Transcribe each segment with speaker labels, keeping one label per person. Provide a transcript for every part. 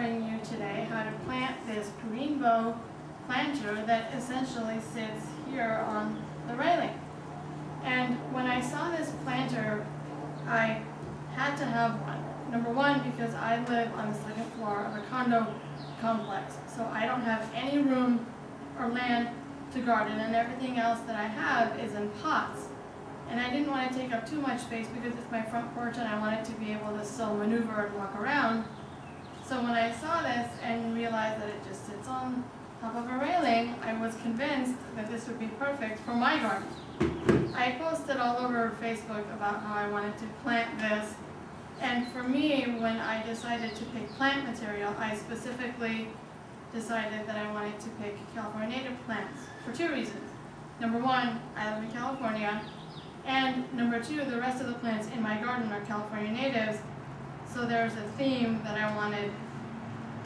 Speaker 1: showing you today how to plant this Greenbo planter that essentially sits here on the railing. And when I saw this planter, I had to have one. Number one, because I live on the second floor of a condo complex, so I don't have any room or land to garden, and everything else that I have is in pots. And I didn't want to take up too much space because it's my front porch and I wanted to be able to still maneuver and walk around. So when I saw this and realized that it just sits on top of a railing, I was convinced that this would be perfect for my garden. I posted all over Facebook about how I wanted to plant this, and for me, when I decided to pick plant material, I specifically decided that I wanted to pick California native plants for two reasons. Number one, I live in California, and number two, the rest of the plants in my garden are California natives, so there's a theme that I wanted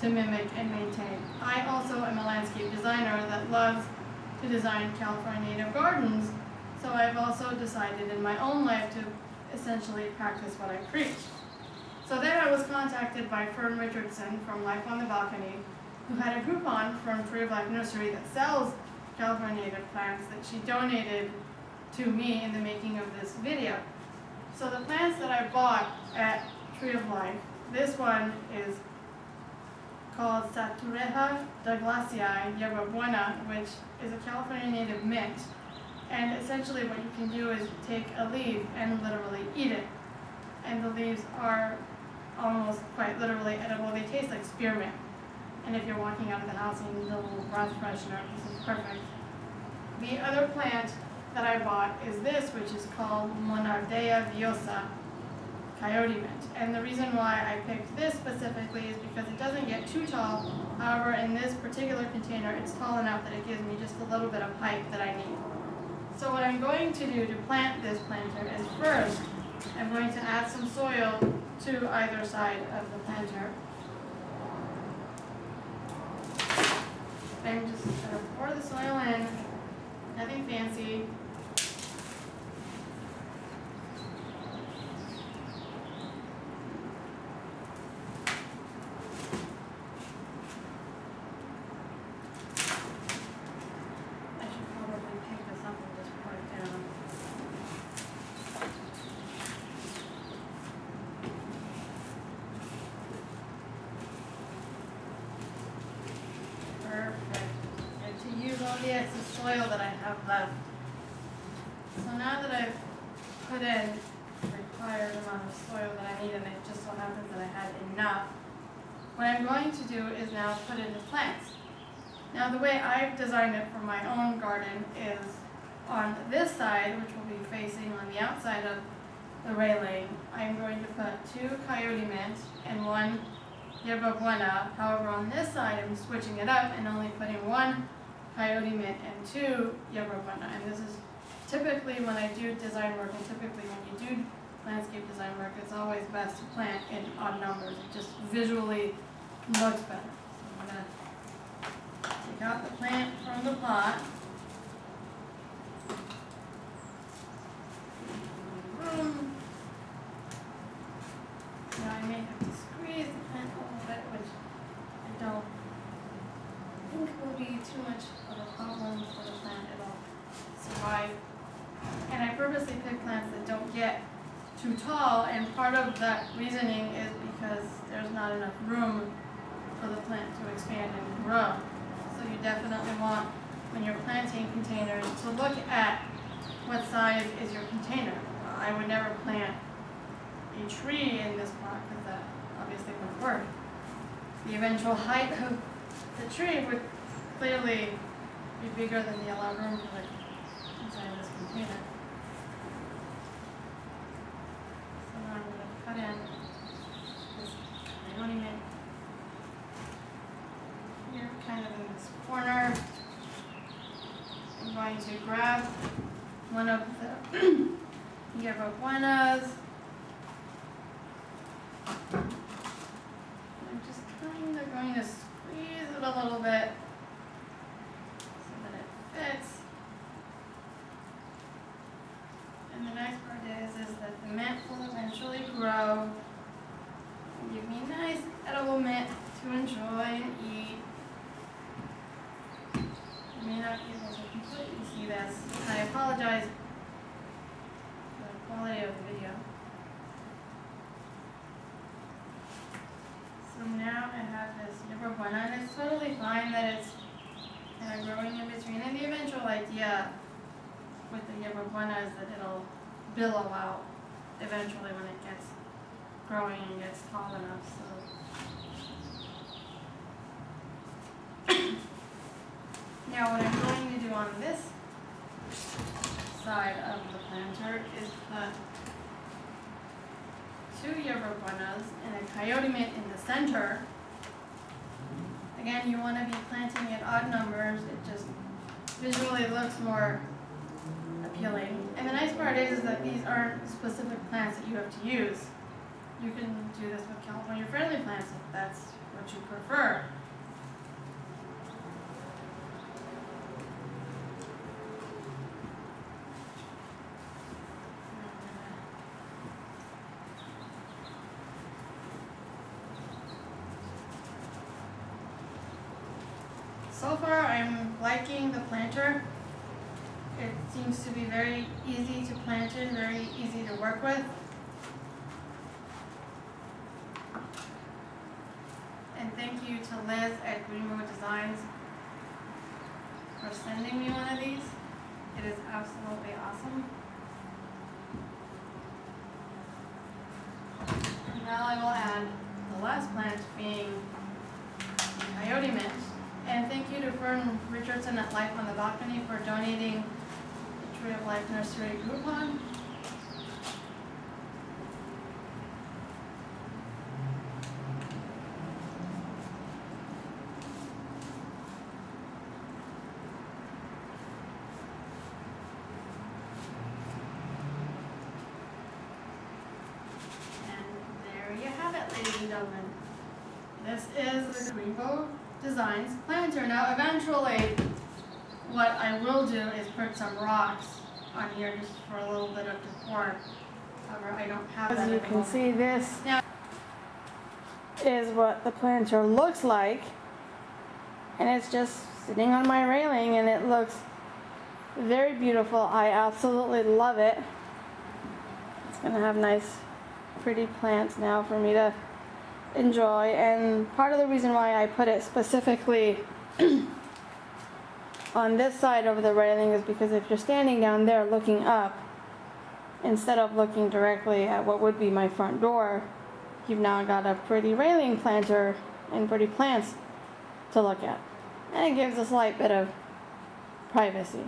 Speaker 1: to mimic and maintain. I also am a landscape designer that loves to design California native gardens, so I've also decided in my own life to essentially practice what I preach. So then I was contacted by Fern Richardson from Life on the Balcony, who had a Groupon from Tree of Life Nursery that sells California native plants that she donated to me in the making of this video. So the plants that I bought at Tree of Life, this one is called Satureja Douglasii Yerba Buena, which is a California native mint. And essentially what you can do is take a leaf and literally eat it. And the leaves are almost quite literally edible. They taste like spearmint. And if you're walking out of the house and you need a little breath freshener, this is perfect. The other plant that I bought is this, which is called Monardea viosa coyote mint. And the reason why I picked this specifically is because it doesn't get too tall. However, in this particular container, it's tall enough that it gives me just a little bit of height that I need. So what I'm going to do to plant this planter is first, I'm going to add some soil to either side of the planter. I'm just going to pour the soil in, nothing fancy. Use all the excess soil that I have left. So now that I've put in the required amount of soil that I need, and it just so happens that I had enough, what I'm going to do is now put in the plants. Now the way I've designed it for my own garden is on this side, which will be facing on the outside of the railing, I'm going to put 2 coyote mint and 1 yerba buena. However, on this side I'm switching it up and only putting 1 coyote mint and 2 yerba buena. And this is typically when I do design work, and typically when you do landscape design work, it's always best to plant in odd numbers. It just visually looks better. So I'm going to take out the plant from the pot. Now I may have to squeeze the plant a little bit, which I don't think will be too much of a problem for the plant. It'll survive. And I purposely pick plants that don't get too tall, and part of that reasoning is because there's not enough room for the plant to expand and grow. So you definitely want, when you're planting containers, to look at what size is your container. I would never plant a tree in this pot because that obviously wouldn't work. The eventual height of the tree would clearly be bigger than the allowed room for the inside of this container. So now I'm going to cut in this coyote mint here, kind of in this corner. I'm going to grab one of the yerba buenas. I'm just kind of going to squeeze it a little bit so that it fits. And the nice part is that the mint will eventually grow and give me nice edible mint to to enjoy and eat. You may not be able to completely see this. I apologize for the quality of the video. So now I have this yerba buena, and it's totally fine that it's kind of growing in between. And the eventual idea with the yerba buena is that it'll billow out eventually when it gets growing and gets tall enough. So now what I'm going to do on this side of the planter is put 2 yerba buenas and a coyote mint in the center. Again, you want to be planting at odd numbers. It just visually looks more appealing. And the nice part is that these aren't specific plants that you have to use. You can do this with California friendly plants if that's what you prefer. So far, I'm liking the planter. It seems to be very easy to plant in, very easy to work with. And thank you to Liz at Greenbo Designs for sending me one of these. It is absolutely awesome. And now I will add the last plant being coyote mint. And thank you to Fern Richardson at Life on the Balcony for donating the Tree of Life Nursery Groupon. And there you have it, ladies and gentlemen. This is the Greenbo Designs planter. Now eventually what I will do is put some rocks on here just for a little bit of decor. However, I don't have that. As you can see, this now is what the planter looks like, and it's just sitting on my railing and it looks very beautiful. I absolutely love it. It's gonna have nice pretty plants now for me to enjoy, and part of the reason why I put it specifically on this side of the railing is because if you're standing down there looking up instead of looking directly at what would be my front door, you've now got a pretty railing planter and pretty plants to look at, and it gives a slight bit of privacy.